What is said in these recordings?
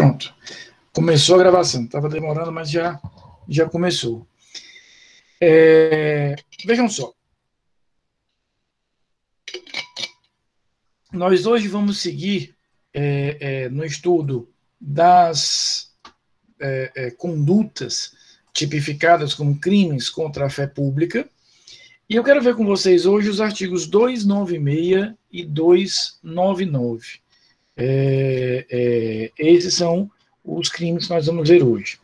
Pronto. Começou a gravação. Estava demorando, mas já começou. Vejam só. Nós hoje vamos seguir no estudo das condutas tipificadas como crimes contra a fé pública. E eu quero ver com vocês hoje os artigos 296 e 299. Esses são os crimes que nós vamos ver hoje.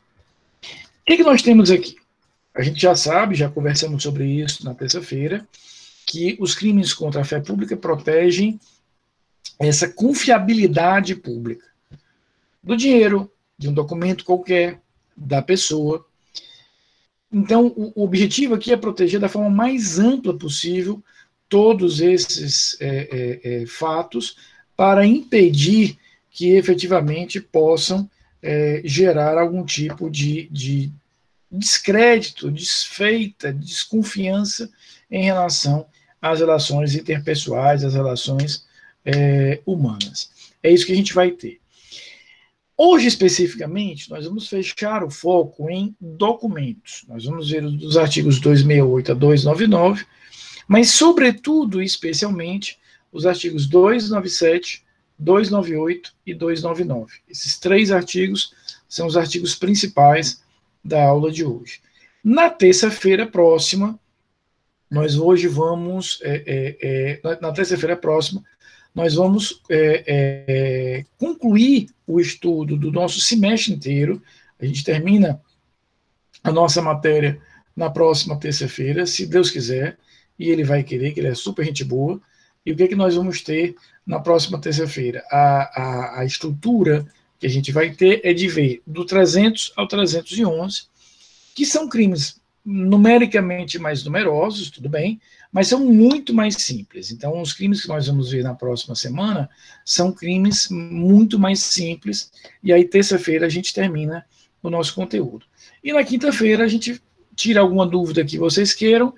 O que nós temos aqui? A gente já sabe, já conversamos sobre isso na terça-feira, que os crimes contra a fé pública protegem essa confiabilidade pública do dinheiro, de um documento qualquer, da pessoa. Então, o objetivo aqui é proteger da forma mais ampla possível todos esses fatos para impedir que efetivamente possam gerar algum tipo de descrédito, desfeita, desconfiança em relação às relações interpessoais, às relações humanas. É isso que a gente vai ter. Hoje, especificamente, nós vamos fechar o foco em documentos. Nós vamos ver os artigos 268 a 299, mas, sobretudo, especialmente, os artigos 297, 298 e 299. Esses três artigos são os artigos principais da aula de hoje. Na terça-feira próxima, nós vamos concluir o estudo do nosso semestre inteiro. A gente termina a nossa matéria na próxima terça-feira, se Deus quiser, e Ele vai querer, que Ele é super gente boa. E o que nós vamos ter na próxima terça-feira? A estrutura que a gente vai ter é de ver do 300 ao 311, que são crimes numericamente mais numerosos, tudo bem, mas são muito mais simples. Então, os crimes que nós vamos ver na próxima semana são crimes muito mais simples, e aí terça-feira a gente termina o nosso conteúdo. E na quinta-feira a gente tira alguma dúvida que vocês queiram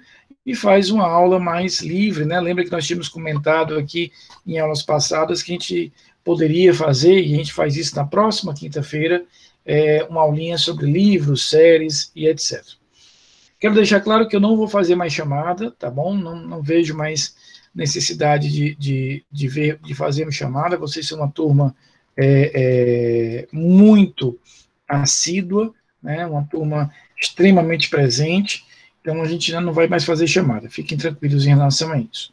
e faz uma aula mais livre, né? Lembra que nós tínhamos comentado aqui em aulas passadas que a gente poderia fazer, e a gente faz isso na próxima quinta-feira, uma aulinha sobre livros, séries e etc. Quero deixar claro que eu não vou fazer mais chamada, tá bom? Não vejo mais necessidade de fazer chamada. Vocês são uma turma muito assídua, né? Uma turma extremamente presente, então a gente já não vai mais fazer chamada. Fiquem tranquilos em relação a isso.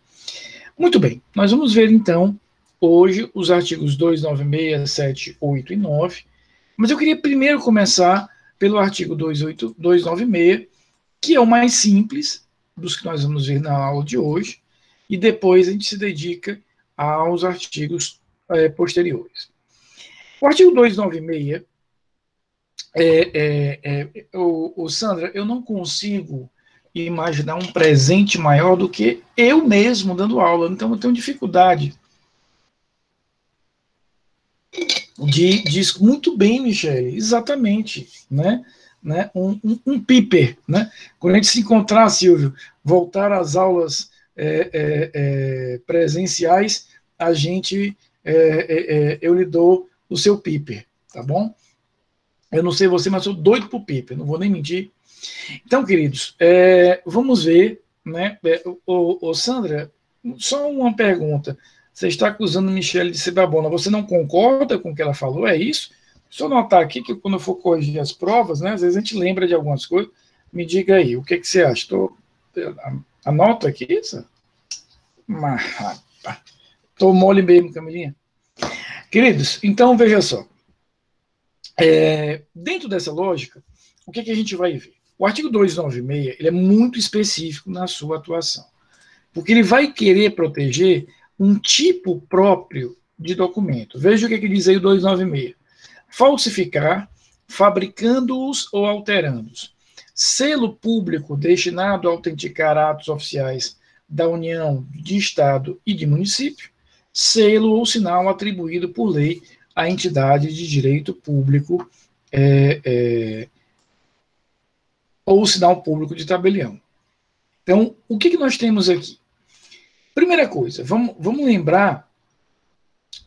Muito bem, nós vamos ver então hoje os artigos 296, 7, 8 e 9, mas eu queria primeiro começar pelo artigo 296, que é o mais simples dos que nós vamos ver na aula de hoje, e depois a gente se dedica aos artigos posteriores. O artigo 296, Sandra, eu não consigo imaginar um presente maior do que eu mesmo dando aula, então eu tenho dificuldade de muito bem, Michele, exatamente, né? Um piper, né? Quando a gente se encontrar, Silvio, voltar às aulas presenciais, eu lhe dou o seu piper, tá bom? Eu não sei você, mas sou doido por piper, não vou nem mentir. Então, queridos, vamos ver, né? Sandra, só uma pergunta. Você está acusando Michele de ser babona. Você não concorda com o que ela falou? É isso? Deixa eu anotar aqui que quando eu for corrigir as provas, né, às vezes a gente lembra de algumas coisas. Me diga aí, o que você acha? Anota aqui isso? Estou mole mesmo, Camilinha. Queridos, então veja só. Dentro dessa lógica, o que a gente vai ver? O artigo 296 ele é muito específico na sua atuação, porque ele vai querer proteger um tipo próprio de documento. Veja o que diz aí o 296. Falsificar, fabricando-os ou alterando-os. Selo público destinado a autenticar atos oficiais da União, de Estado e de município. Selo ou sinal atribuído por lei à entidade de direito público ou sinal público de tabelião. Então, o que nós temos aqui? Primeira coisa, vamos lembrar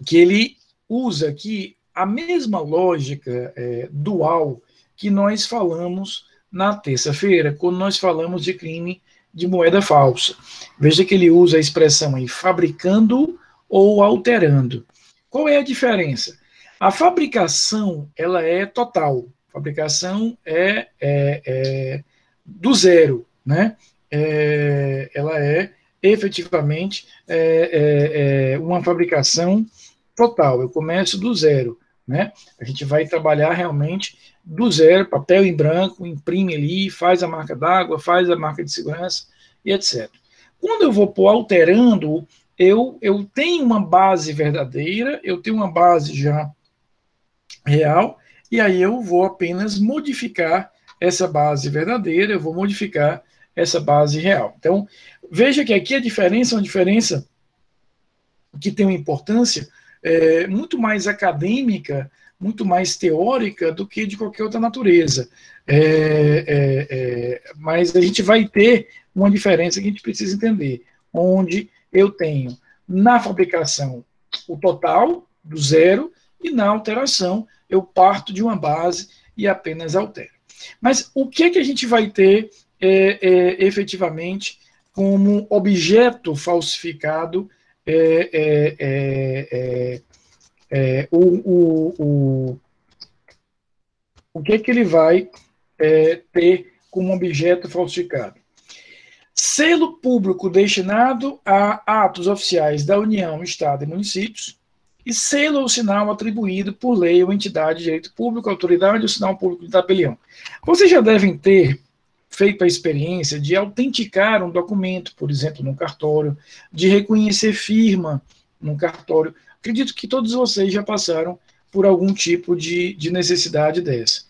que ele usa aqui a mesma lógica dual que nós falamos na terça-feira, quando nós falamos de crime de moeda falsa. Veja que ele usa a expressão aí, fabricando ou alterando. Qual é a diferença? A fabricação, ela é total. A fabricação é do zero, né? Ela é efetivamente uma fabricação total. Eu começo do zero, né? A gente vai trabalhar realmente do zero, papel em branco, imprime ali, faz a marca d'água, faz a marca de segurança e etc. Quando eu vou pôr alterando, eu tenho uma base verdadeira, eu tenho uma base já real, e aí eu vou apenas modificar essa base verdadeira, eu vou modificar essa base real. Então, veja que aqui a diferença é uma diferença que tem uma importância muito mais acadêmica, muito mais teórica do que de qualquer outra natureza. Mas a gente vai ter uma diferença que a gente precisa entender, onde eu tenho na fabricação o total do zero e na alteração eu parto de uma base e apenas altero. Mas o que a gente vai ter efetivamente como objeto falsificado o que ele vai ter como objeto falsificado? Selo público destinado a atos oficiais da União, Estado e municípios, e selo ou sinal atribuído por lei ou entidade de direito público, autoridade ou sinal público de tabelião. Vocês já devem ter feito a experiência de autenticar um documento, por exemplo, num cartório, de reconhecer firma num cartório. Acredito que todos vocês já passaram por algum tipo de necessidade dessa.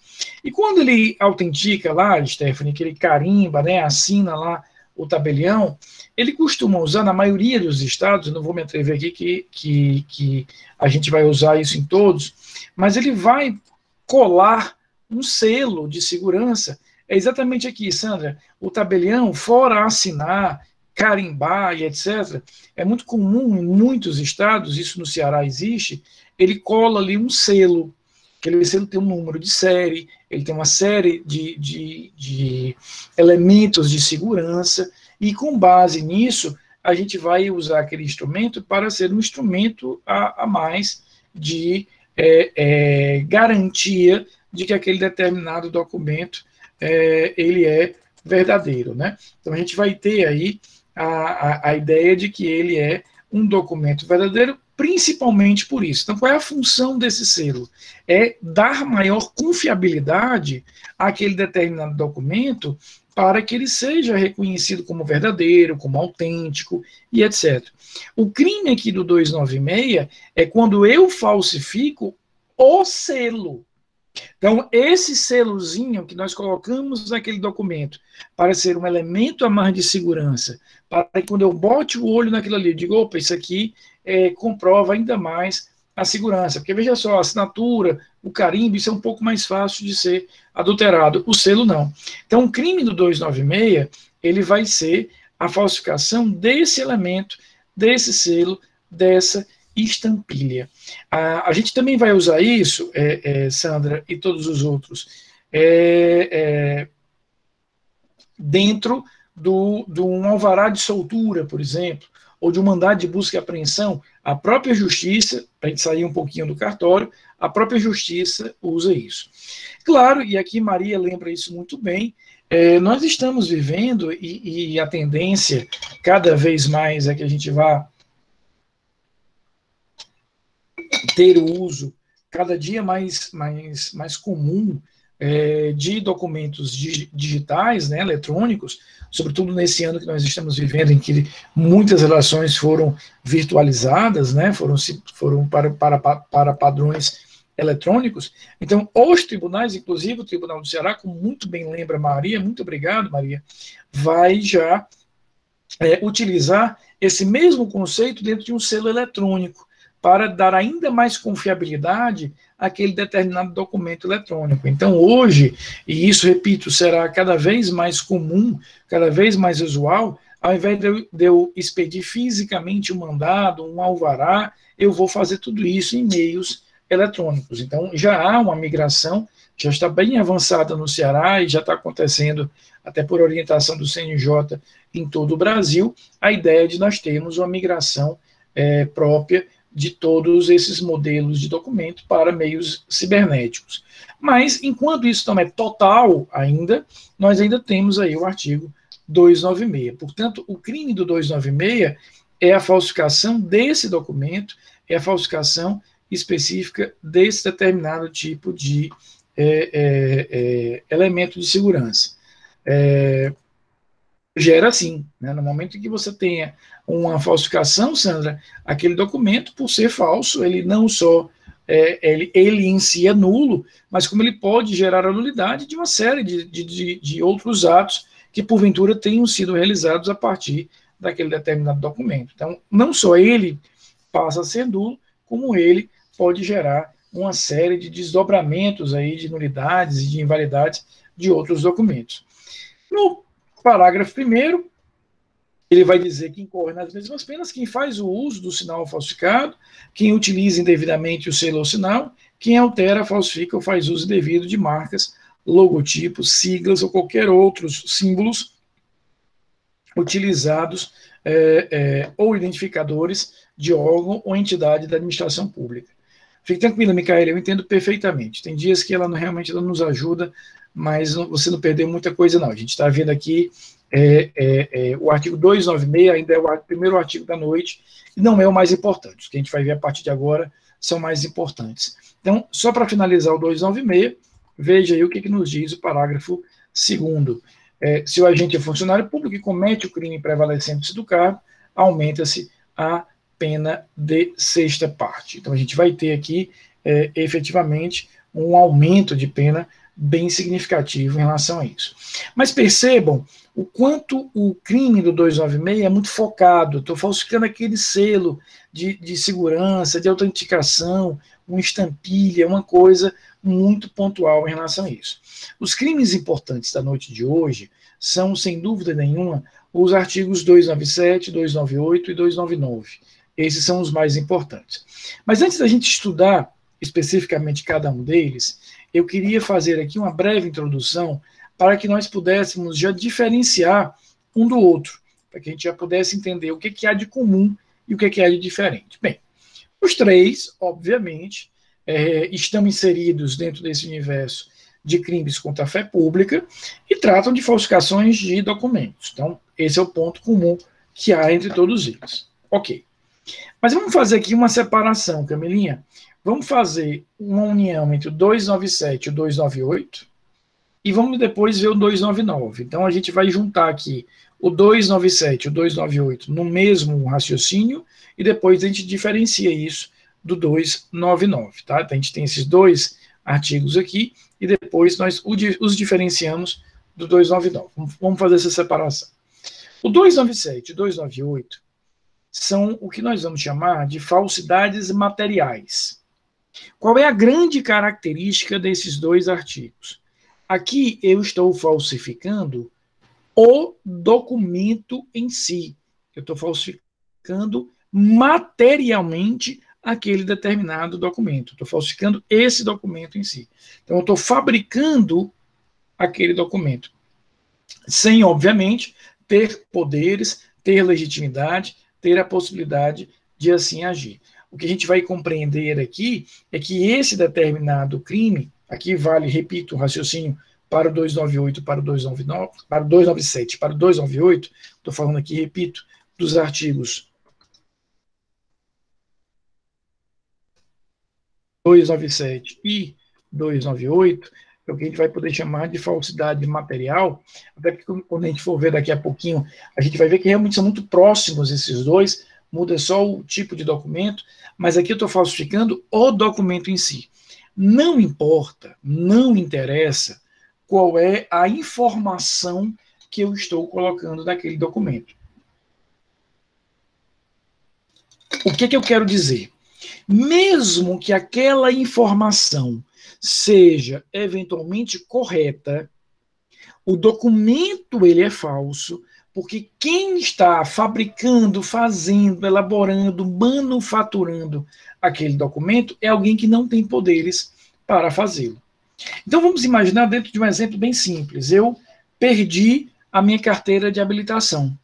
E quando ele autentica lá, Stephanie, que ele carimba, né, assina lá o tabelião, ele costuma usar, na maioria dos estados, não vou me atrever aqui que a gente vai usar isso em todos, mas ele vai colar um selo de segurança. É exatamente aqui, Sandra, o tabelião, fora assinar, carimbar e etc., é muito comum em muitos estados, isso no Ceará existe, ele cola ali um selo, aquele selo tem um número de série, ele tem uma série de elementos de segurança, e com base nisso, a gente vai usar aquele instrumento para ser um instrumento a mais de garantia de que aquele determinado documento ele é verdadeiro, né? Então a gente vai ter aí a ideia de que ele é um documento verdadeiro, principalmente por isso. Então, qual é a função desse selo? É dar maior confiabilidade àquele determinado documento para que ele seja reconhecido como verdadeiro, como autêntico e etc. O crime aqui do 296 é quando eu falsifico o selo. Então, esse selozinho que nós colocamos naquele documento para ser um elemento a mais de segurança, para que quando eu bote o olho naquilo ali, eu digo, opa, isso aqui comprova ainda mais a segurança. Porque, veja só, a assinatura, o carimbo, isso é um pouco mais fácil de ser adulterado. O selo, não. Então, o crime do 296, ele vai ser a falsificação desse elemento, desse selo, dessa estampilha. A gente também vai usar isso, Sandra, e todos os outros, dentro de um alvará de soltura, por exemplo, ou de um mandado de busca e apreensão. A própria justiça, para a gente sair um pouquinho do cartório, a própria justiça usa isso. Claro, e aqui Maria lembra isso muito bem, nós estamos vivendo, e a tendência cada vez mais é que a gente vá ter o uso cada dia mais comum de documentos digitais, né, eletrônicos, sobretudo nesse ano que nós estamos vivendo, em que muitas relações foram virtualizadas, né, foram para padrões eletrônicos. Então, os tribunais, inclusive o Tribunal do Ceará, como muito bem lembra Maria, muito obrigado, Maria, vai já utilizar esse mesmo conceito dentro de um selo eletrônico, para dar ainda mais confiabilidade àquele determinado documento eletrônico. Então, hoje, e isso, repito, será cada vez mais comum, cada vez mais usual, ao invés de eu expedir fisicamente um mandado, um alvará, eu vou fazer tudo isso em meios eletrônicos. Então, já há uma migração, já está bem avançada no Ceará e já está acontecendo, até por orientação do CNJ, em todo o Brasil, a ideia de nós termos uma migração própria de todos esses modelos de documento para meios cibernéticos. Mas, enquanto isso não é total ainda, nós ainda temos aí o artigo 296. Portanto, o crime do 296 é a falsificação desse documento, é a falsificação específica desse determinado tipo de elemento de segurança. Gera assim, né? No momento em que você tenha uma falsificação, Sandra, aquele documento, por ser falso, ele não só ele em si é nulo, mas como ele pode gerar a nulidade de uma série de outros atos que, porventura, tenham sido realizados a partir daquele determinado documento. Então, não só ele passa a ser nulo, como ele pode gerar uma série de desdobramentos aí de nulidades e de invalidades de outros documentos. No parágrafo 1º, ele vai dizer que incorre nas mesmas penas quem faz o uso do sinal falsificado, quem utiliza indevidamente o selo ou sinal, quem altera, falsifica ou faz uso indevido de marcas, logotipos, siglas ou qualquer outros símbolos utilizados ou identificadores de órgão ou entidade da administração pública. Fique tranquila, Micaela, eu entendo perfeitamente. Tem dias que ela realmente não nos ajuda, mas você não perdeu muita coisa, não. A gente está vendo aqui o artigo 296, ainda é o primeiro artigo da noite, e não é o mais importante. Os que a gente vai ver a partir de agora são mais importantes. Então, só para finalizar o 296, veja aí o que nos diz o parágrafo 2º. Se o agente é funcionário público e comete o crime prevalecendo-se do cargo, aumenta-se a pena de sexta parte. Então, a gente vai ter aqui, efetivamente, um aumento de pena bem significativo em relação a isso. Mas percebam o quanto o crime do 296 é muito focado. Estou falsificando aquele selo de segurança, de autenticação, uma estampilha, uma coisa muito pontual em relação a isso. Os crimes importantes da noite de hoje são, sem dúvida nenhuma, os artigos 297, 298 e 299. Esses são os mais importantes. Mas antes da gente estudar especificamente cada um deles, eu queria fazer aqui uma breve introdução para que nós pudéssemos já diferenciar um do outro, para que a gente já pudesse entender o que há de comum e o que há de diferente. Bem, os três, obviamente, estão inseridos dentro desse universo de crimes contra a fé pública e tratam de falsificações de documentos. Então, esse é o ponto comum que há entre todos eles. Ok. Mas vamos fazer aqui uma separação, Camilinha. Vamos fazer uma união entre o 297 e o 298 e vamos depois ver o 299. Então, a gente vai juntar aqui o 297 e o 298 no mesmo raciocínio e depois a gente diferencia isso do 299, tá? Então, a gente tem esses dois artigos aqui e depois nós os diferenciamos do 299. Vamos fazer essa separação. O 297 e o 298 são o que nós vamos chamar de falsidades materiais. Qual é a grande característica desses dois artigos? Aqui eu estou falsificando o documento em si. Eu estou falsificando materialmente aquele determinado documento. Estou falsificando esse documento em si. Então, eu estou fabricando aquele documento. Sem, obviamente, ter poderes, ter legitimidade, ter a possibilidade de assim agir. O que a gente vai compreender aqui é que esse determinado crime, aqui vale, repito, o raciocínio para o 298, para o 299, para o 297, para o 298, estou falando aqui, repito, dos artigos 297 e 298, é o que a gente vai poder chamar de falsidade material, até porque quando a gente for ver daqui a pouquinho, a gente vai ver que realmente são muito próximos esses dois, muda só o tipo de documento, mas aqui eu estou falsificando o documento em si. Não importa, não interessa qual é a informação que eu estou colocando naquele documento. O que eu quero dizer? Mesmo que aquela informação seja eventualmente correta, o documento ele é falso Porque quem está fabricando, fazendo, elaborando, manufaturando aquele documento é alguém que não tem poderes para fazê-lo. Então vamos imaginar dentro de um exemplo bem simples. Eu perdi a minha carteira de habilitação.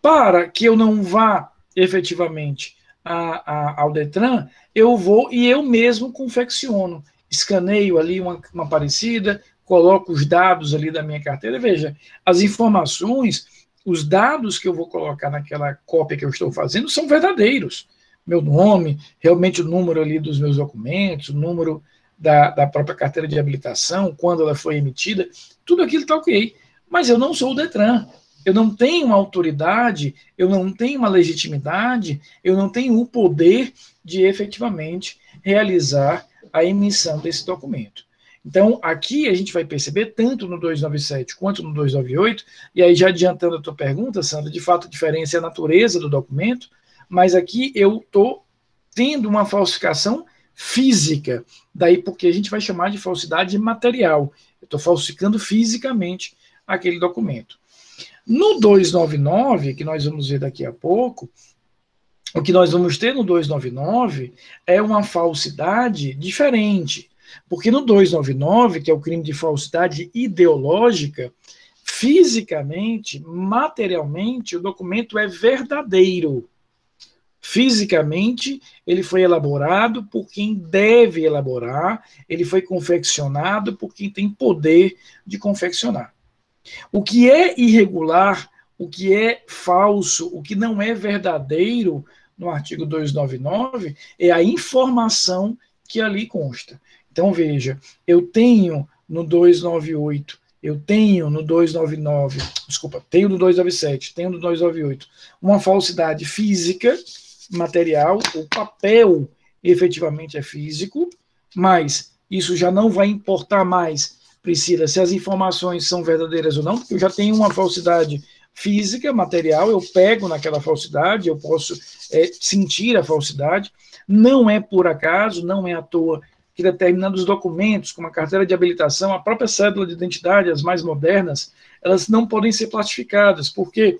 Para que eu não vá efetivamente ao Detran, eu vou e eu mesmo confecciono. Escaneio ali uma parecida, coloco os dados ali da minha carteira. Veja, as informações, os dados que eu vou colocar naquela cópia que eu estou fazendo são verdadeiros. Meu nome, realmente o número ali dos meus documentos, o número da própria carteira de habilitação, quando ela foi emitida, tudo aquilo está ok. Mas eu não sou o Detran. Eu não tenho uma autoridade, eu não tenho uma legitimidade, eu não tenho o poder de efetivamente realizar a emissão desse documento. Então, aqui a gente vai perceber, tanto no 297 quanto no 298, e aí já adiantando a tua pergunta, Sandra, de fato a diferença é a natureza do documento, mas aqui eu estou tendo uma falsificação física, daí porque a gente vai chamar de falsidade material. Eu estou falsificando fisicamente aquele documento. No 299, que nós vamos ver daqui a pouco, o que nós vamos ter no 299 é uma falsidade diferente. Porque no 299, que é o crime de falsidade ideológica, fisicamente, materialmente, o documento é verdadeiro. Fisicamente, ele foi elaborado por quem deve elaborar, ele foi confeccionado por quem tem poder de confeccionar. O que é irregular, o que é falso, o que não é verdadeiro no artigo 299 é a informação que ali consta. Então, veja, eu tenho no 298, eu tenho no 299, desculpa, tenho no 297, tenho no 298, uma falsidade física, material, o papel efetivamente é físico, mas isso já não vai importar mais, Priscila, se as informações são verdadeiras ou não, porque eu já tenho uma falsidade física, material, eu pego naquela falsidade, eu posso sentir a falsidade, não é por acaso, não é à toa que determinados documentos, como a carteira de habilitação, a própria cédula de identidade, as mais modernas, elas não podem ser plastificadas, porque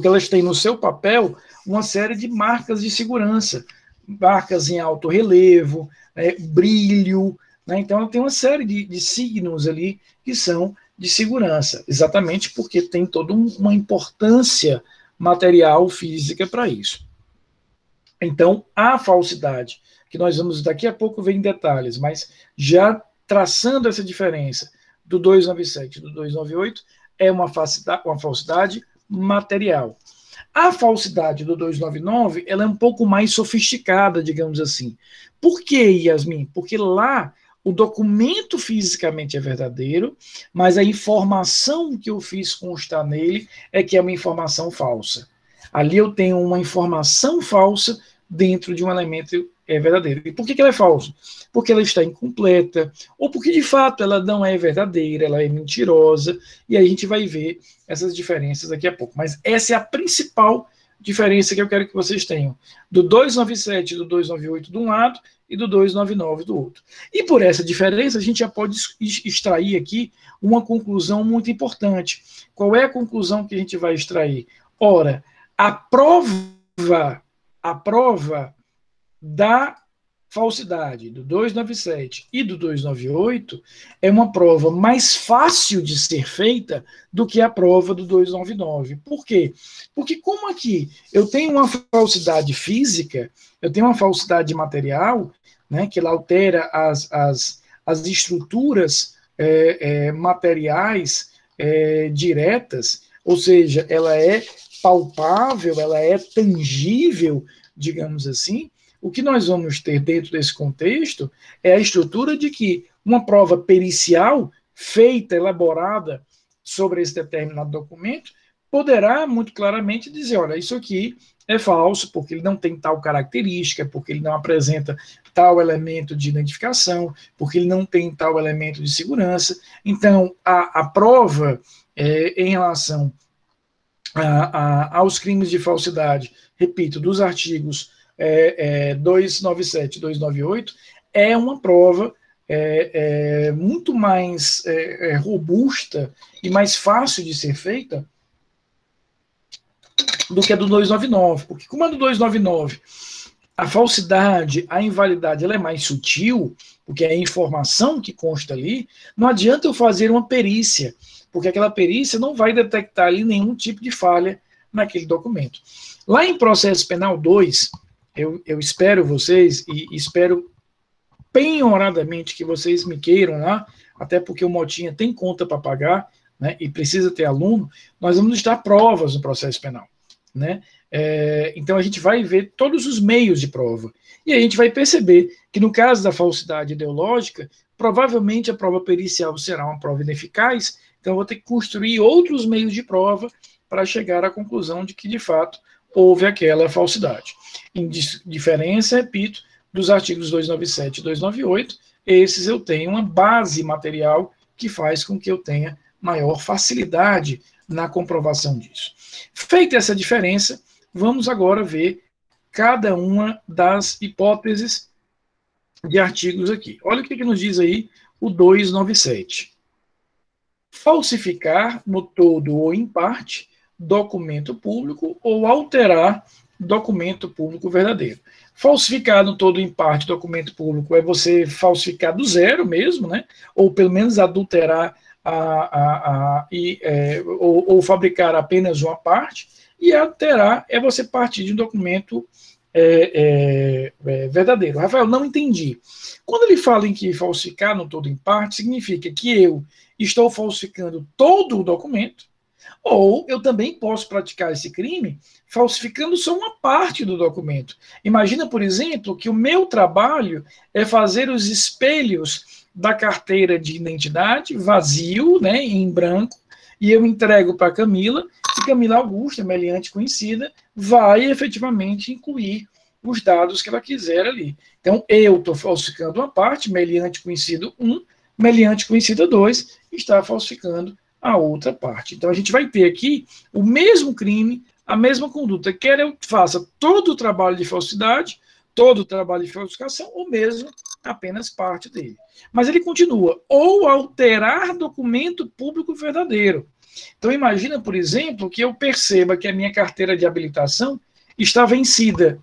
elas têm no seu papel uma série de marcas de segurança, marcas em alto relevo, brilho, né? Então ela tem uma série de signos ali que são de segurança, exatamente porque tem toda uma importância material, física para isso. Então, a falsidade, que nós vamos daqui a pouco ver em detalhes, mas já traçando essa diferença do 297 e do 298, é uma falsidade material. A falsidade do 299, ela é um pouco mais sofisticada, digamos assim. Por que, Yasmin? Porque lá o documento fisicamente é verdadeiro, mas a informação que eu fiz constar nele é que é uma informação falsa. Ali eu tenho uma informação falsa dentro de um elemento verdadeiro. E por que ela é falsa? Porque ela está incompleta, ou porque de fato ela não é verdadeira, ela é mentirosa, e aí a gente vai ver essas diferenças daqui a pouco. Mas essa é a principal diferença que eu quero que vocês tenham, do 297 e do 298 de um lado, e do 299 do outro. E por essa diferença, a gente já pode extrair aqui uma conclusão muito importante. Qual é a conclusão que a gente vai extrair? Ora, a prova da falsidade do 297 e do 298 é uma prova mais fácil de ser feita do que a prova do 299. Por quê? Porque como aqui eu tenho uma falsidade física, eu tenho uma falsidade material, né, que ela altera as estruturas materiais diretas, ou seja, ela é palpável, ela é tangível, digamos assim. O que nós vamos ter dentro desse contexto é a estrutura de que uma prova pericial feita, elaborada sobre esse determinado documento, poderá muito claramente dizer, olha, isso aqui é falso, porque ele não tem tal característica, porque ele não apresenta tal elemento de identificação, porque ele não tem tal elemento de segurança. Então, a prova em relação aos crimes de falsidade, repito, dos artigos 297 e 298, é uma prova muito mais robusta e mais fácil de ser feita do que a do 299, porque como a do 299, a falsidade, a invalidade, ela é mais sutil, porque é a informação que consta ali, não adianta eu fazer uma perícia, porque aquela perícia não vai detectar ali nenhum tipo de falha naquele documento. Lá em processo penal 2, eu espero vocês, e espero penhoradamente que vocês me queiram lá, até porque o Motinha tem conta para pagar, né, e precisa ter aluno, nós vamos listar provas no processo penal, né? Então a gente vai ver todos os meios de prova. E a gente vai perceber que no caso da falsidade ideológica, provavelmente a prova pericial será uma prova ineficaz, então eu vou ter que construir outros meios de prova para chegar à conclusão de que, de fato, houve aquela falsidade. Em diferença, repito, dos artigos 297 e 298, esses eu tenho uma base material que faz com que eu tenha maior facilidade na comprovação disso. Feita essa diferença, vamos agora ver cada uma das hipóteses de artigos aqui. Olha o que nos diz aí o 297. Falsificar no todo ou em parte documento público ou alterar documento público verdadeiro. Falsificar no todo ou em parte documento público é você falsificar do zero mesmo, né? Ou pelo menos adulterar ou fabricar apenas uma parte, e alterar é você partir de um documento verdadeiro. Rafael, não entendi. Quando ele fala em que falsificar no todo em parte, significa que eu estou falsificando todo o documento, ou eu também posso praticar esse crime falsificando só uma parte do documento. Imagina, por exemplo, que o meu trabalho é fazer os espelhos da carteira de identidade vazio, né, em branco, e eu entrego para Camila, e Camila Augusta, meliante conhecida, vai efetivamente incluir os dados que ela quiser ali. Então, eu estou falsificando uma parte, meliante conhecido 1, meliante conhecida 2, está falsificando a outra parte. Então, a gente vai ter aqui o mesmo crime, a mesma conduta, quer eu faça todo o trabalho de falsidade, todo o trabalho de falsificação, ou mesmo apenas parte dele. Mas ele continua, ou alterar documento público verdadeiro. Então, imagina, por exemplo, que eu perceba que a minha carteira de habilitação está vencida.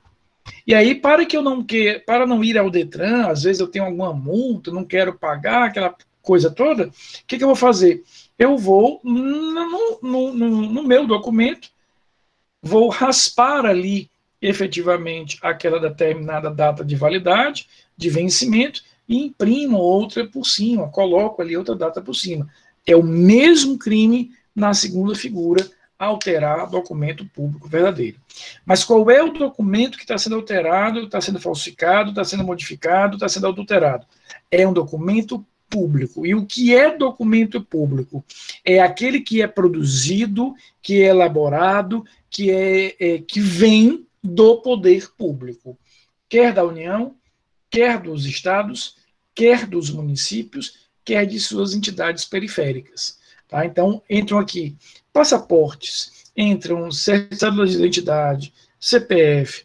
E aí, para não ir ao Detran, às vezes eu tenho alguma multa, não quero pagar aquela coisa toda, o que eu vou fazer? Eu vou no meu documento, vou raspar ali efetivamente aquela determinada data de validade, de vencimento, e imprimo outra por cima, coloco ali outra data por cima. É o mesmo crime na segunda figura, alterar documento público verdadeiro. Mas qual é o documento que está sendo alterado, está sendo falsificado, está sendo modificado, está sendo adulterado? É um documento público. E o que é documento público? É aquele que é produzido, que é elaborado, que vem do poder público, quer da União, quer dos estados, quer dos municípios, quer de suas entidades periféricas. Tá? Então, entram aqui passaportes, entram certidão de identidade, CPF,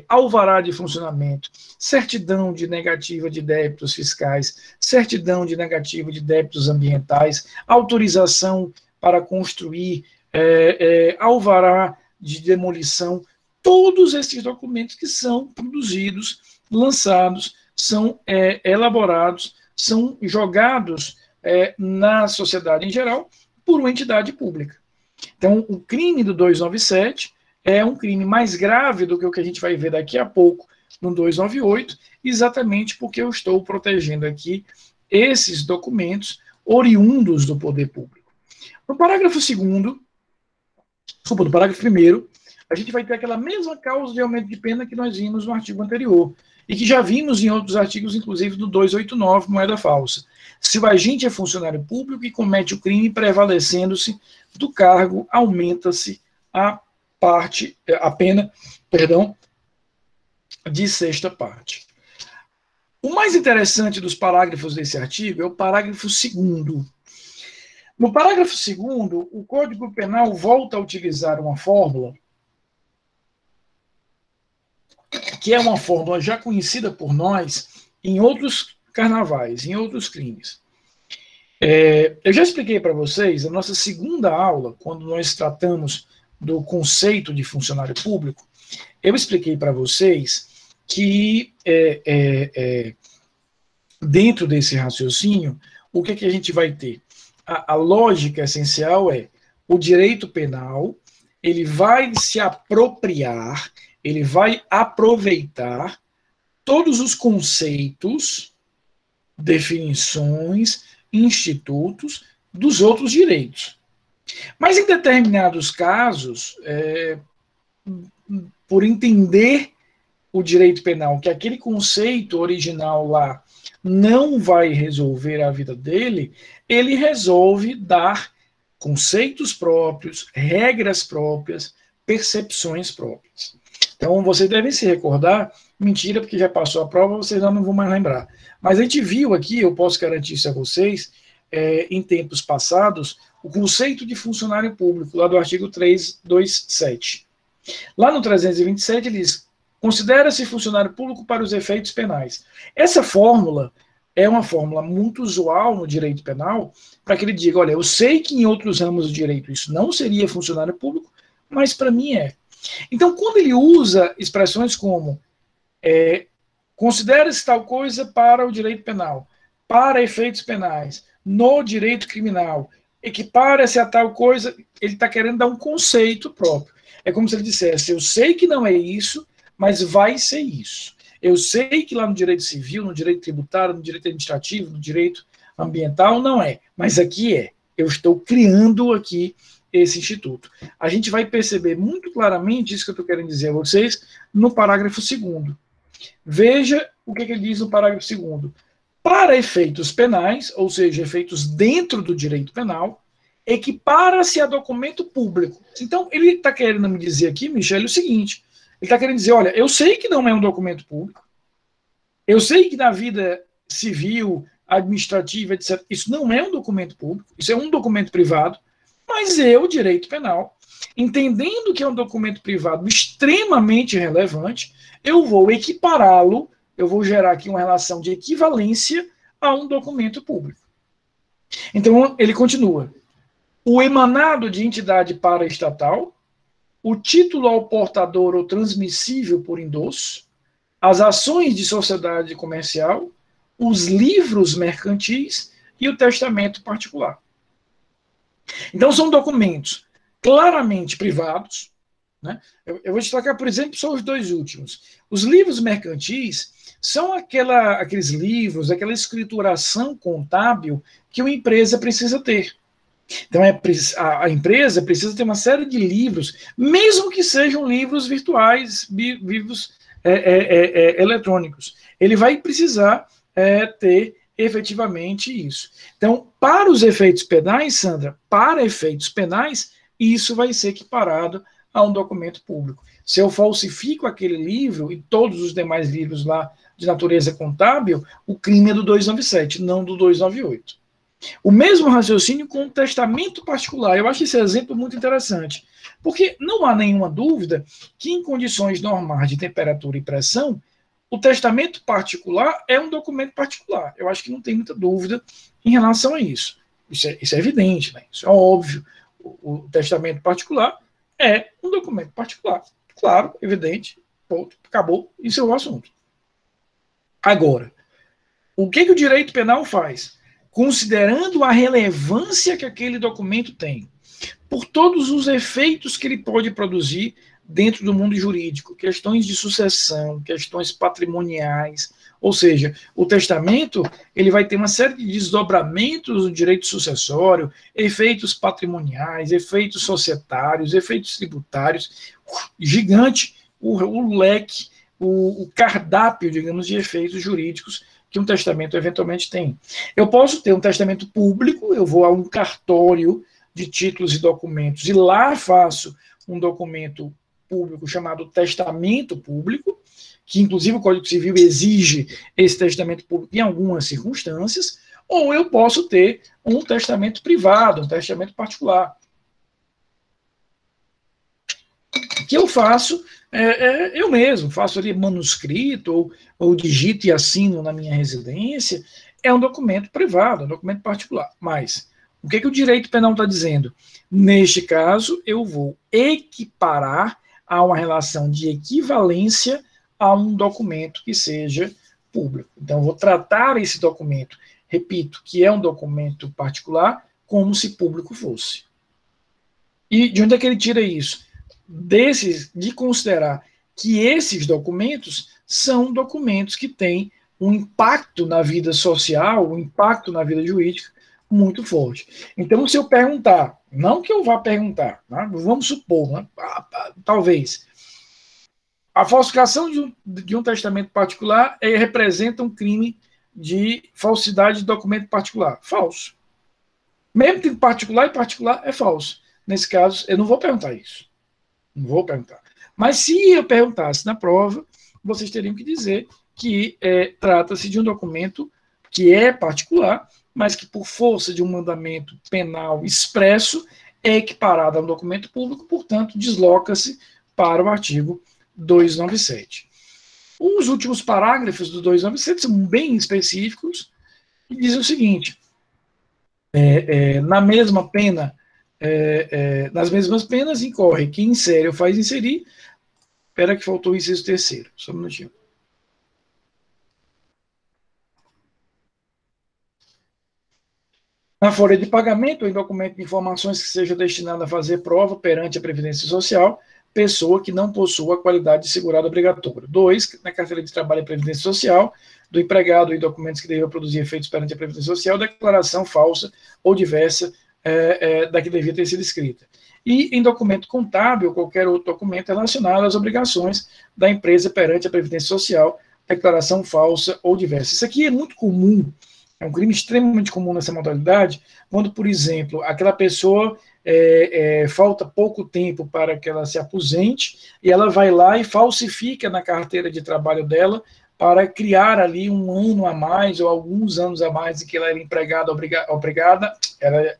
alvará de funcionamento, certidão de negativa de débitos fiscais, certidão de negativa de débitos ambientais, autorização para construir, alvará de demolição, todos esses documentos que são produzidos, lançados, são elaborados, são jogados na sociedade em geral por uma entidade pública. Então, o crime do 297 é um crime mais grave do que o que a gente vai ver daqui a pouco no 298, exatamente porque eu estou protegendo aqui esses documentos oriundos do poder público. No parágrafo 2º, desculpa, no parágrafo 1º, a gente vai ter aquela mesma causa de aumento de pena que nós vimos no artigo anterior, e que já vimos em outros artigos, inclusive no 289, moeda falsa. Se o agente é funcionário público e comete o crime prevalecendo-se do cargo, aumenta-se a pena, de sexta parte. O mais interessante dos parágrafos desse artigo é o parágrafo 2º. No parágrafo 2º, o Código Penal volta a utilizar uma fórmula que é uma fórmula já conhecida por nós em outros carnavais, em outros crimes. Eu já expliquei para vocês, a nossa segunda aula, quando nós tratamos do conceito de funcionário público, eu expliquei para vocês que dentro desse raciocínio, o que a gente vai ter? A lógica essencial é o direito penal, ele vai se apropriar, ele vai aproveitar todos os conceitos, definições, institutos dos outros direitos. Mas em determinados casos, por entender o direito penal, que aquele conceito original lá não vai resolver a vida dele, ele resolve dar conceitos próprios, regras próprias, percepções próprias. Então, vocês devem se recordar, mentira, porque já passou a prova, vocês não vão mais lembrar. Mas a gente viu aqui, eu posso garantir isso a vocês, em tempos passados, o conceito de funcionário público, lá do artigo 327. Lá no 327, ele diz: considera-se funcionário público para os efeitos penais. Essa fórmula é uma fórmula muito usual no direito penal, para que ele diga, olha, eu sei que em outros ramos do direito isso não seria funcionário público, mas para mim é. Então, quando ele usa expressões como considera-se tal coisa para o direito penal, para efeitos penais, no direito criminal, equipara-se a tal coisa, ele está querendo dar um conceito próprio. É como se ele dissesse, eu sei que não é isso, mas vai ser isso. Eu sei que lá no direito civil, no direito tributário, no direito administrativo, no direito ambiental, não é, mas aqui é. Eu estou criando aqui esse instituto. A gente vai perceber muito claramente isso que eu estou querendo dizer a vocês no parágrafo 2º. Veja o que ele diz no parágrafo 2º. Para efeitos penais, ou seja, efeitos dentro do direito penal, equipara-se a documento público. Então, ele está querendo me dizer aqui, Michele, o seguinte: ele está querendo dizer, olha, eu sei que não é um documento público, eu sei que na vida civil, administrativa, etc., isso não é um documento público, isso é um documento privado, mas eu, direito penal, entendendo que é um documento privado extremamente relevante, eu vou equipará-lo, eu vou gerar aqui uma relação de equivalência a um documento público. Então, ele continua. O emanado de entidade paraestatal, o título ao portador ou transmissível por endosso, as ações de sociedade comercial, os livros mercantis e o testamento particular. Então, são documentos claramente privados, né? Eu vou destacar, por exemplo, só os dois últimos. Os livros mercantis são aqueles livros, aquela escrituração contábil que uma empresa precisa ter. Então, a empresa precisa ter uma série de livros, mesmo que sejam livros virtuais, livros eletrônicos. Ele vai precisar ter efetivamente isso. Então, para os efeitos penais, Sandra, para efeitos penais, isso vai ser equiparado a um documento público. Se eu falsifico aquele livro e todos os demais livros lá de natureza contábil, o crime é do 297, não do 298. O mesmo raciocínio com o testamento particular. Eu acho esse exemplo muito interessante, porque não há nenhuma dúvida que em condições normais de temperatura e pressão, o testamento particular é um documento particular. Eu acho que não tem muita dúvida em relação a isso. Isso é evidente, né? Isso é óbvio. O testamento particular é um documento particular. Claro, evidente, ponto, acabou, isso é o assunto. Agora, o que o direito penal faz? Considerando a relevância que aquele documento tem, por todos os efeitos que ele pode produzir dentro do mundo jurídico, questões de sucessão, questões patrimoniais, ou seja, o testamento ele vai ter uma série de desdobramentos do direito sucessório, efeitos patrimoniais, efeitos societários, efeitos tributários, gigante o leque, o cardápio, digamos, de efeitos jurídicos que um testamento eventualmente tem. Eu posso ter um testamento público, eu vou a um cartório de títulos e documentos e lá faço um documento público chamado testamento público, que inclusive o Código Civil exige esse testamento público em algumas circunstâncias, ou eu posso ter um testamento privado, um testamento particular. que eu faço eu mesmo, faço ali manuscrito, ou digito e assino na minha residência, é um documento privado, é um documento particular. Mas, o que o direito penal está dizendo? Neste caso, eu vou equiparar a uma relação de equivalência a um documento que seja público. Então, eu vou tratar esse documento, repito, que é um documento particular, como se público fosse. E de onde é que ele tira isso? De considerar que esses documentos são documentos que têm um impacto na vida social, um impacto na vida jurídica muito forte. Então, se eu perguntar, não que eu vá perguntar, né, vamos supor, né, talvez, a falsificação de um testamento particular representa um crime de falsidade de documento particular. Falso. Mesmo que particular e particular é falso. Nesse caso, eu não vou perguntar isso. Não vou perguntar. Mas se eu perguntasse na prova, vocês teriam que dizer que trata-se de um documento que é particular, mas que por força de um mandamento penal expresso é equiparado a um documento público, portanto, desloca-se para o artigo 297. Os últimos parágrafos do 297 são bem específicos e dizem o seguinte: na mesma pena, nas mesmas penas incorre quem insere ou faz inserir. Espera que faltou o inciso terceiro, só um minutinho. Na folha de pagamento ou em documento de informações que seja destinado a fazer prova perante a Previdência Social, pessoa que não possua a qualidade de segurado obrigatório. 2, na carteira de trabalho e Previdência Social, do empregado e documentos que devem produzir efeitos perante a Previdência Social, declaração falsa ou diversa da que devia ter sido escrita. E em documento contábil, qualquer outro documento relacionado às obrigações da empresa perante a Previdência Social, declaração falsa ou diversa. Isso aqui é muito comum, é um crime extremamente comum nessa modalidade, quando, por exemplo, aquela pessoa falta pouco tempo para que ela se aposente e ela vai lá e falsifica na carteira de trabalho dela para criar ali um ano a mais ou alguns anos a mais em que ela era empregada,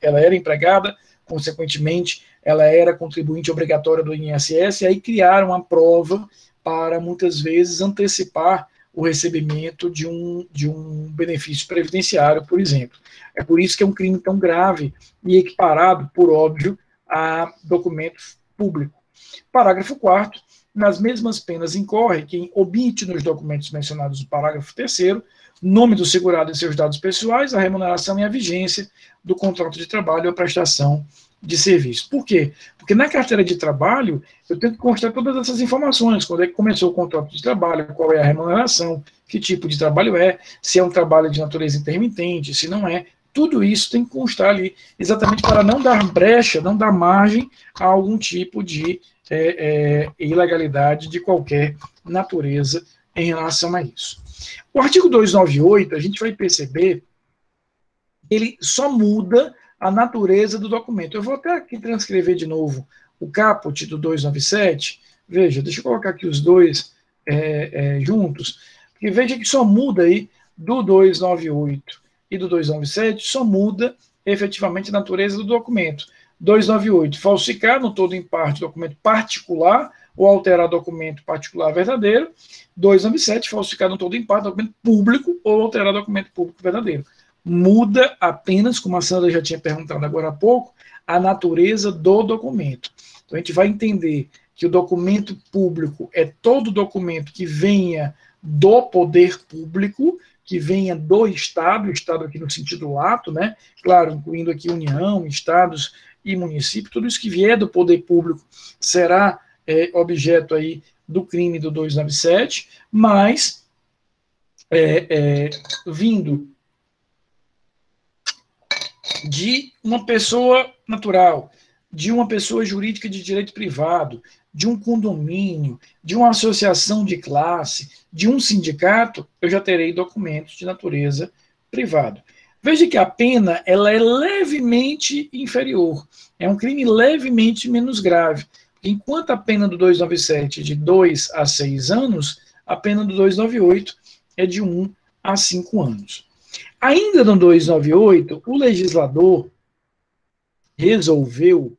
ela era empregada, consequentemente, ela era contribuinte obrigatória do INSS, e aí criaram a prova para, muitas vezes, antecipar o recebimento de um benefício previdenciário, por exemplo. É por isso que é um crime tão grave e equiparado, por óbvio, a documento público. Parágrafo 4º, nas mesmas penas incorre quem omite nos documentos mencionados no parágrafo 3º nome do segurado e seus dados pessoais, a remuneração e a vigência do contrato de trabalho ou prestação de serviço. Por quê? Porque na carteira de trabalho eu tenho que constar todas essas informações, quando é que começou o contrato de trabalho, qual é a remuneração, que tipo de trabalho se é um trabalho de natureza intermitente, se não é, tudo isso tem que constar ali, exatamente para não dar brecha, não dar margem a algum tipo de ilegalidade de qualquer natureza em relação a isso. O artigo 298, a gente vai perceber, ele só muda a natureza do documento. Eu vou até aqui transcrever de novo o caput do 297. Veja, deixa eu colocar aqui os dois juntos, porque veja que só muda aí do 298 e do 297, só muda efetivamente a natureza do documento. 298, falsificar no todo em parte documento particular ou alterar documento particular verdadeiro. 297, falsificar no todo em parte documento público ou alterar documento público verdadeiro. Muda apenas, como a Sandra já tinha perguntado agora há pouco, a natureza do documento. Então, a gente vai entender que o documento público é todo documento que venha do poder público, que venha do Estado, o Estado aqui no sentido lato, né? Claro, incluindo aqui União, Estados e município, tudo isso que vier do poder público será objeto aí do crime do 297, mas vindo de uma pessoa natural, de uma pessoa jurídica de direito privado, de um condomínio, de uma associação de classe, de um sindicato, eu já terei documentos de natureza privada. Veja que a pena ela é levemente inferior, é um crime levemente menos grave. Enquanto a pena do 297 é de 2 a 6 anos, a pena do 298 é de 1 a 5 anos. Ainda no 298, o legislador resolveu,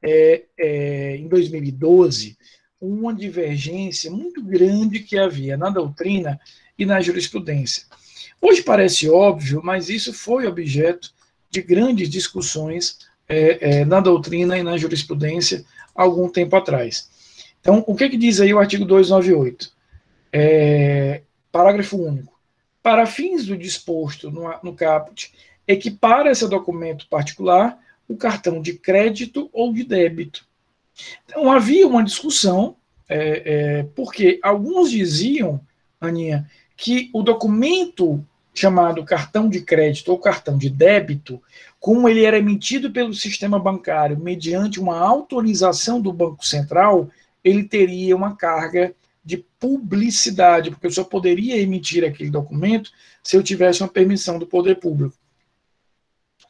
em 2012, uma divergência muito grande que havia na doutrina e na jurisprudência. Hoje parece óbvio, mas isso foi objeto de grandes discussões na doutrina e na jurisprudência há algum tempo atrás. Então, o que diz aí o artigo 298? Parágrafo único. Para fins do disposto no caput, equipara esse documento particular o cartão de crédito ou de débito. Então, havia uma discussão, porque alguns diziam, Aninha, que o documento chamado cartão de crédito ou cartão de débito, como ele era emitido pelo sistema bancário mediante uma autorização do Banco Central, ele teria uma carga de publicidade, porque eu só poderia emitir aquele documento se eu tivesse uma permissão do poder público.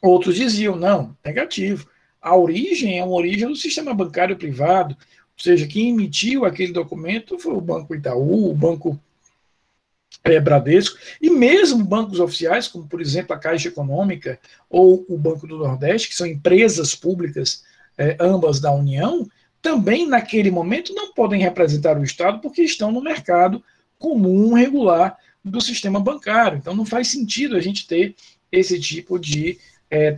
Outros diziam, não, negativo. A origem é uma origem do sistema bancário privado, ou seja, quem emitiu aquele documento foi o Banco Itaú, o Banco Bradesco, e mesmo bancos oficiais, como, por exemplo, a Caixa Econômica ou o Banco do Nordeste, que são empresas públicas, ambas da União, também, naquele momento, não podem representar o Estado porque estão no mercado comum, regular do sistema bancário. Então, não faz sentido a gente ter esse tipo de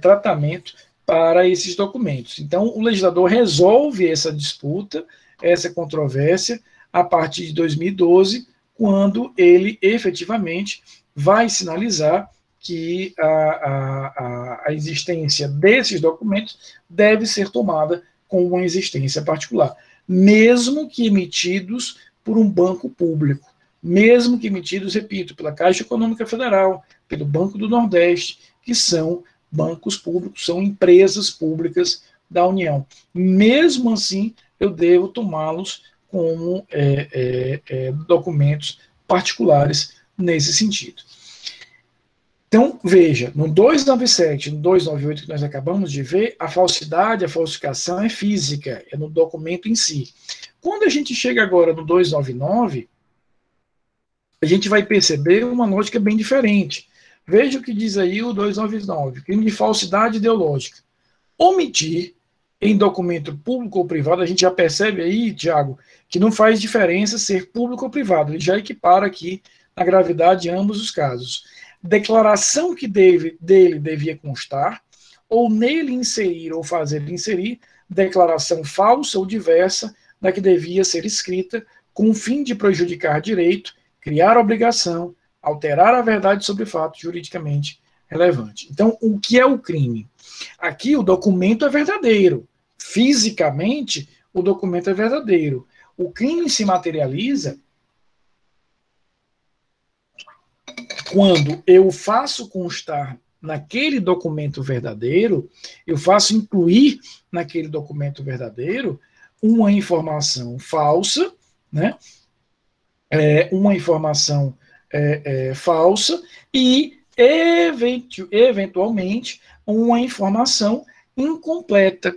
tratamento para esses documentos. Então, o legislador resolve essa disputa, essa controvérsia, a partir de 2012, quando ele efetivamente vai sinalizar que a existência desses documentos deve ser tomada com uma existência particular, mesmo que emitidos por um banco público, mesmo que emitidos, repito, pela Caixa Econômica Federal, pelo Banco do Nordeste, que são bancos públicos, são empresas públicas da União. Mesmo assim, eu devo tomá-los como documentos particulares nesse sentido. Então, veja, no 297 e no 298 que nós acabamos de ver, a falsidade, a falsificação é física, é no documento em si. Quando a gente chega agora no 299, a gente vai perceber uma lógica bem diferente. Veja o que diz aí o 299, crime de falsidade ideológica. Omitir em documento público ou privado, a gente já percebe aí, Tiago, que não faz diferença ser público ou privado, ele já equipara aqui na gravidade de ambos os casos. Declaração que dele devia constar, ou nele inserir ou fazer inserir, declaração falsa ou diversa da que devia ser escrita, com o fim de prejudicar direito, criar obrigação, alterar a verdade sobre fato juridicamente relevante. Então, o que é o crime? Aqui o documento é verdadeiro. Fisicamente, o documento é verdadeiro. O crime se materializa quando eu faço constar naquele documento verdadeiro, eu faço incluir naquele documento verdadeiro uma informação falsa, né? Uma informação falsa e, eventualmente, uma informação incompleta.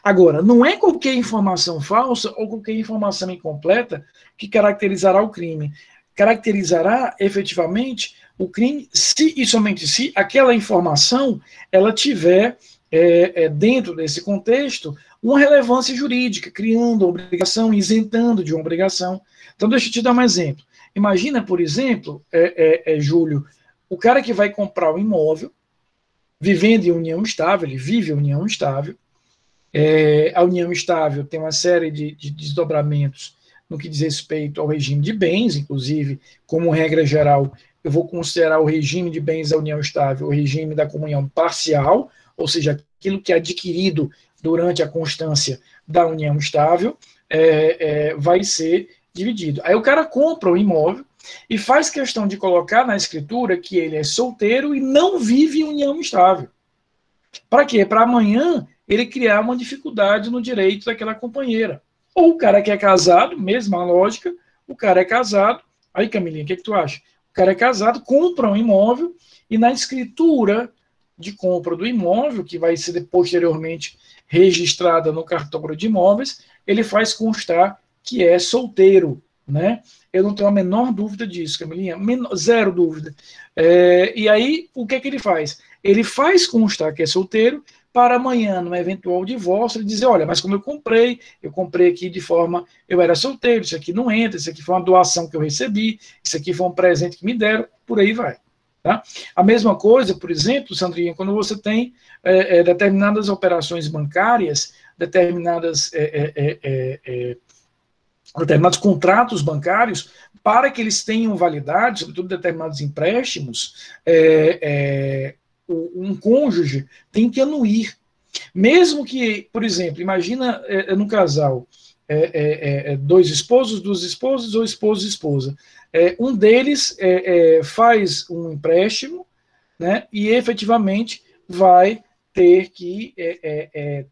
Agora, não é qualquer informação falsa ou qualquer informação incompleta que caracterizará o crime. Caracterizará efetivamente o crime se e somente se aquela informação ela tiver dentro desse contexto uma relevância jurídica, criando obrigação, isentando de uma obrigação. Então, deixa eu te dar um exemplo. Imagina, por exemplo, Júlio, o cara que vai comprar um imóvel, vivendo em união estável, ele vive em união estável, a união estável tem uma série de desdobramentos no que diz respeito ao regime de bens, inclusive, como regra geral, eu vou considerar o regime de bens da união estável o regime da comunhão parcial, ou seja, aquilo que é adquirido durante a constância da união estável, vai ser dividido. Aí o cara compra o imóvel e faz questão de colocar na escritura que ele é solteiro e não vive em união estável. Para quê? Para amanhã ele criar uma dificuldade no direito daquela companheira. Ou o cara que é casado, mesma lógica, o cara é casado, aí Camilinha, o que tu acha? O cara é casado, compra um imóvel e na escritura de compra do imóvel, que vai ser posteriormente registrada no cartório de imóveis, ele faz constar que é solteiro, né? Eu não tenho a menor dúvida disso, Camilinha, zero dúvida. E aí, o que é que ele faz? Ele faz constar que é solteiro, para amanhã, no eventual divórcio, ele dizer, olha, mas como eu comprei aqui de forma, eu era solteiro, isso aqui não entra, isso aqui foi uma doação que eu recebi, isso aqui foi um presente que me deram, por aí vai. Tá? A mesma coisa, por exemplo, Sandrinha, quando você tem determinadas operações bancárias, determinados contratos bancários, para que eles tenham validade, sobretudo determinados empréstimos, um cônjuge tem que anuir. Mesmo que, por exemplo, imagina num casal, dois esposos, duas esposas, ou esposo e esposa. Um deles faz um empréstimo, né, e efetivamente vai ter que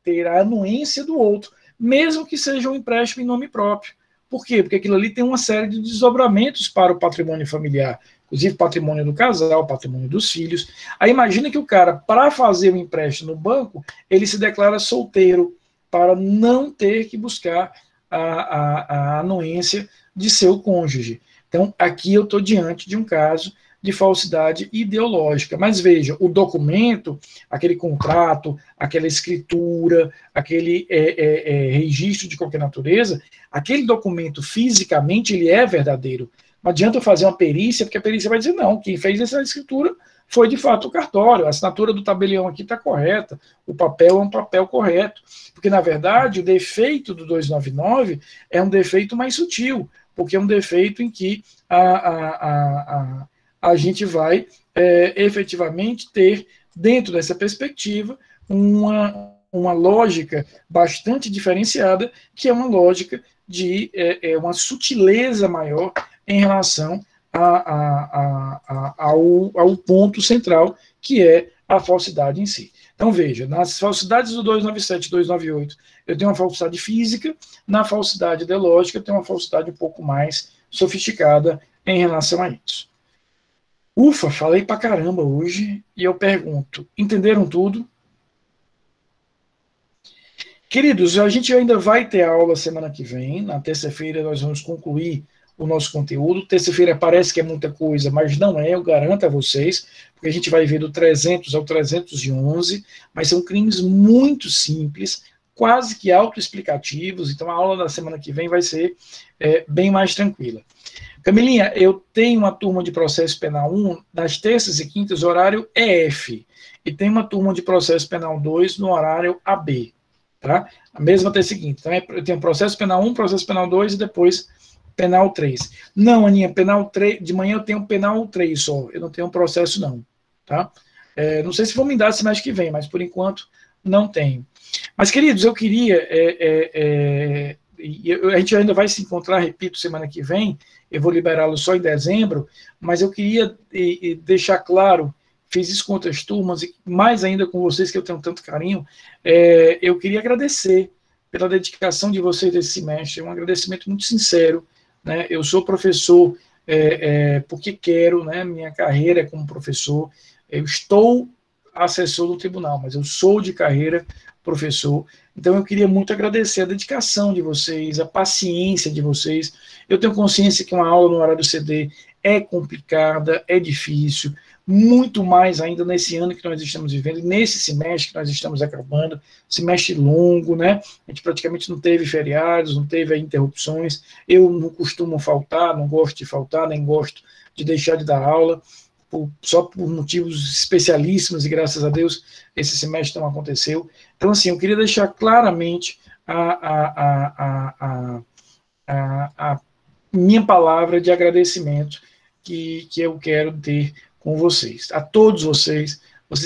ter a anuência do outro, mesmo que seja um empréstimo em nome próprio. Por quê? Porque aquilo ali tem uma série de desdobramentos para o patrimônio familiar, inclusive patrimônio do casal, patrimônio dos filhos. Aí imagina que o cara, para fazer o empréstimo no banco, ele se declara solteiro, para não ter que buscar a anuência de seu cônjuge. Então, aqui eu estou diante de um caso de falsidade ideológica. Mas veja, o documento, aquele contrato, aquela escritura, aquele registro de qualquer natureza, aquele documento fisicamente ele é verdadeiro. Não adianta eu fazer uma perícia, porque a perícia vai dizer, não, quem fez essa escritura foi de fato o cartório, a assinatura do tabelião aqui está correta, o papel é um papel correto. Porque, na verdade, o defeito do 299 é um defeito mais sutil, porque é um defeito em que a gente vai efetivamente ter, dentro dessa perspectiva, uma lógica bastante diferenciada, que é uma lógica de uma sutileza maior em relação ao ponto central, que é a falsidade em si. Então, veja, nas falsidades do 297 e 298, eu tenho uma falsidade física, na falsidade ideológica, eu tenho uma falsidade um pouco mais sofisticada em relação a isso. Ufa, falei pra caramba hoje, e eu pergunto, entenderam tudo? Queridos, a gente ainda vai ter aula semana que vem, na terça-feira nós vamos concluir o nosso conteúdo. Terça-feira parece que é muita coisa, mas não é, eu garanto a vocês, porque a gente vai ver do 300 ao 311, mas são crimes muito simples, quase que autoexplicativos, então a aula da semana que vem vai ser bem mais tranquila. Camilinha, eu tenho uma turma de processo penal 1, nas terças e quintas, horário EF, e tem uma turma de processo penal 2 no horário AB, tá? A mesma terça e quinta. Então, eu tenho processo penal 1, processo penal 2 e depois penal 3. Não, Aninha, penal 3, de manhã eu tenho penal 3 só, eu não tenho processo não, tá? Não sei se vão me dar semestre que vem, mas por enquanto não tenho. Mas, queridos, eu queria, a gente ainda vai se encontrar, repito, semana que vem, eu vou liberá-lo só em dezembro, mas eu queria deixar claro, fiz isso com outras turmas, e mais ainda com vocês, que eu tenho tanto carinho, eu queria agradecer pela dedicação de vocês desse semestre, um agradecimento muito sincero, né? Eu sou professor porque quero, né? Minha carreira é como professor, eu estou assessor do tribunal, mas eu sou de carreira professor, então eu queria muito agradecer a dedicação de vocês, a paciência de vocês. Eu tenho consciência que uma aula no horário CD é complicada, é difícil, muito mais ainda nesse ano que nós estamos vivendo, nesse semestre que nós estamos acabando, semestre longo, né? A gente praticamente não teve feriados, não teve interrupções, eu não costumo faltar, não gosto de faltar, nem gosto de deixar de dar aula, só por motivos especialíssimos, e graças a Deus esse semestre não aconteceu. Então, assim, eu queria deixar claramente a minha palavra de agradecimento que eu quero ter com vocês. A todos vocês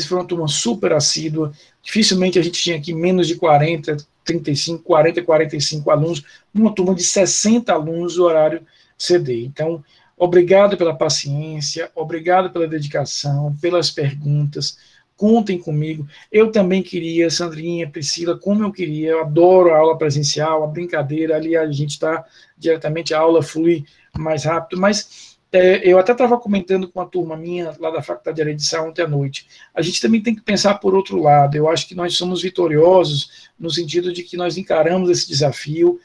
foram uma turma super assídua, dificilmente a gente tinha aqui menos de 40, 35, 40, 45 alunos, numa turma de 60 alunos do horário CD. Então, obrigado pela paciência, obrigado pela dedicação, pelas perguntas, contem comigo. Eu também queria, Sandrinha, Priscila, como eu queria, eu adoro a aula presencial, a brincadeira, ali a gente está diretamente, a aula flui mais rápido, mas eu até estava comentando com a turma minha, lá da Faculdade de Direito ontem à noite, a gente também tem que pensar por outro lado, eu acho que nós somos vitoriosos, no sentido de que nós encaramos esse desafio.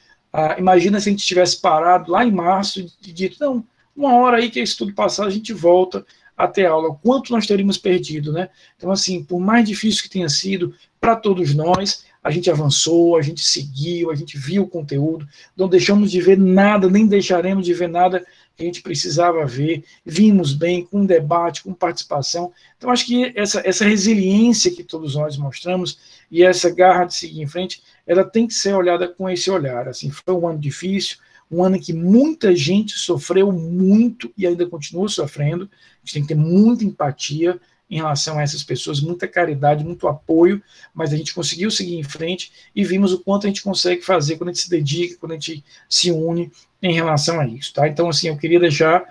Imagina se a gente tivesse parado lá em março e dito, não, uma hora aí que isso tudo passar, a gente volta a ter aula, o quanto nós teríamos perdido, né? Então, assim, por mais difícil que tenha sido para todos nós, a gente avançou, a gente seguiu, a gente viu o conteúdo, não deixamos de ver nada, nem deixaremos de ver nada que a gente precisava ver, vimos bem, com debate, com participação. Então, acho que essa resiliência que todos nós mostramos e essa garra de seguir em frente, ela tem que ser olhada com esse olhar. Assim, foi um ano difícil, um ano em que muita gente sofreu muito e ainda continua sofrendo. A gente tem que ter muita empatia em relação a essas pessoas, muita caridade, muito apoio, mas a gente conseguiu seguir em frente e vimos o quanto a gente consegue fazer quando a gente se dedica, quando a gente se une em relação a isso, tá? Então, assim, eu queria deixar,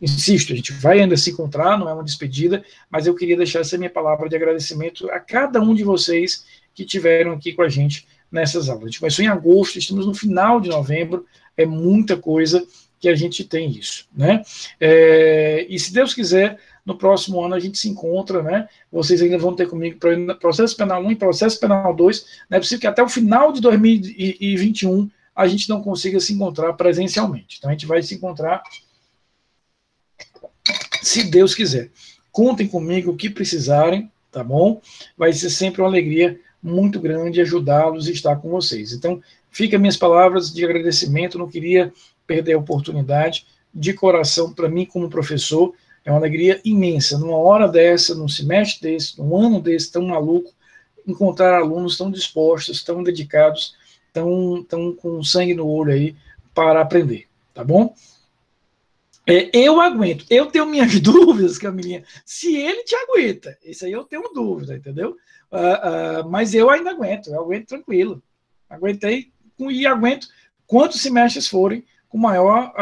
insisto, a gente vai ainda se encontrar, não é uma despedida, mas eu queria deixar essa minha palavra de agradecimento a cada um de vocês que tiveram aqui com a gente nessas aulas. A gente começou em agosto, estamos no final de novembro, é muita coisa que a gente tem isso, né? E se Deus quiser, no próximo ano a gente se encontra, né? Vocês ainda vão ter comigo para processo penal 1 e processo penal 2. Não é possível que até o final de 2021 a gente não consiga se encontrar presencialmente. Então a gente vai se encontrar, se Deus quiser. Contem comigo o que precisarem, tá bom? Vai ser sempre uma alegria muito grande ajudá-los e estar com vocês. Então, fica minhas palavras de agradecimento, não queria perder a oportunidade, de coração, para mim como professor, é uma alegria imensa, numa hora dessa, num semestre desse, num ano desse, tão maluco, encontrar alunos tão dispostos, tão dedicados, tão com sangue no olho aí, para aprender, tá bom? Eu aguento, eu tenho minhas dúvidas, Camilinha, se ele te aguenta, isso aí eu tenho dúvida, entendeu? Mas eu ainda aguento, eu aguento tranquilo, aguentei e aguento quantos semestres forem, com maior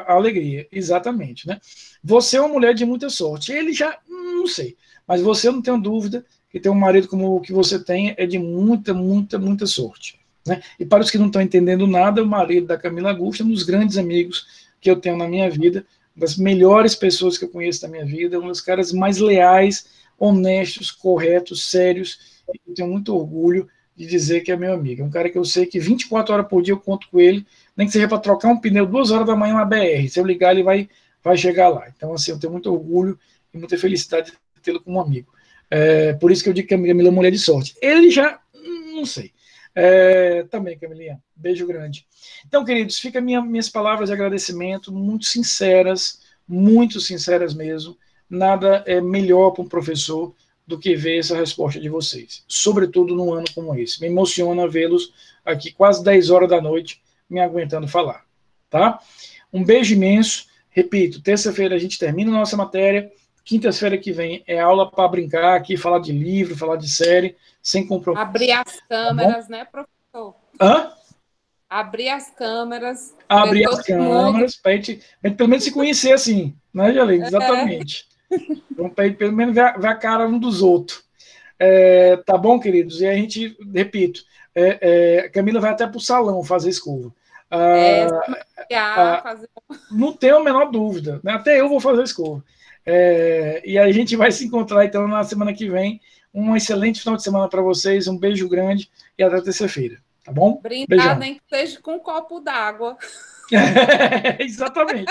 alegria, exatamente, né? Você é uma mulher de muita sorte, ele já, não sei, mas você, eu não tenho dúvida, que ter um marido como o que você tem é de muita, muita, muita sorte, né? E para os que não estão entendendo nada, o marido da Camila Augusta é um dos grandes amigos que eu tenho na minha vida, das melhores pessoas que eu conheço na minha vida, um dos caras mais leais, honestos, corretos, sérios, e eu tenho muito orgulho de dizer que é meu amigo. É um cara que eu sei que 24 horas por dia eu conto com ele, nem que seja para trocar um pneu 2 horas da manhã na BR. Se eu ligar, ele vai chegar lá. Então, assim, eu tenho muito orgulho e muita felicidade de tê-lo como amigo. Por isso que eu digo que a Camila é mulher de sorte. Ele já, não sei. Também, Camilinha, beijo grande. Então, queridos, fica minhas palavras de agradecimento, muito sinceras mesmo. Nada é melhor para um professor do que ver essa resposta de vocês, sobretudo num ano como esse. Me emociona vê-los aqui quase 10 horas da noite, me aguentando falar, tá? Um beijo imenso, repito, terça-feira a gente termina a nossa matéria, quinta-feira que vem é aula para brincar aqui, falar de livro, falar de série, sem compromisso. Abrir as câmeras, tá, né, professor? Hã? Abrir as câmeras. Abrir as câmeras, para a gente pelo menos se conhecer assim, né, Jalene? Exatamente. Então, para a gente pelo menos ver a cara um dos outros. Tá bom, queridos? E a gente, repito, a Camila vai até para o salão fazer escova. Não tenho a menor dúvida, né? Até eu vou fazer escova. E a gente vai se encontrar, então, na semana que vem. Um excelente final de semana para vocês, um beijo grande e até terça-feira, tá bom? Brindar nem que seja com um copo d'água. Exatamente.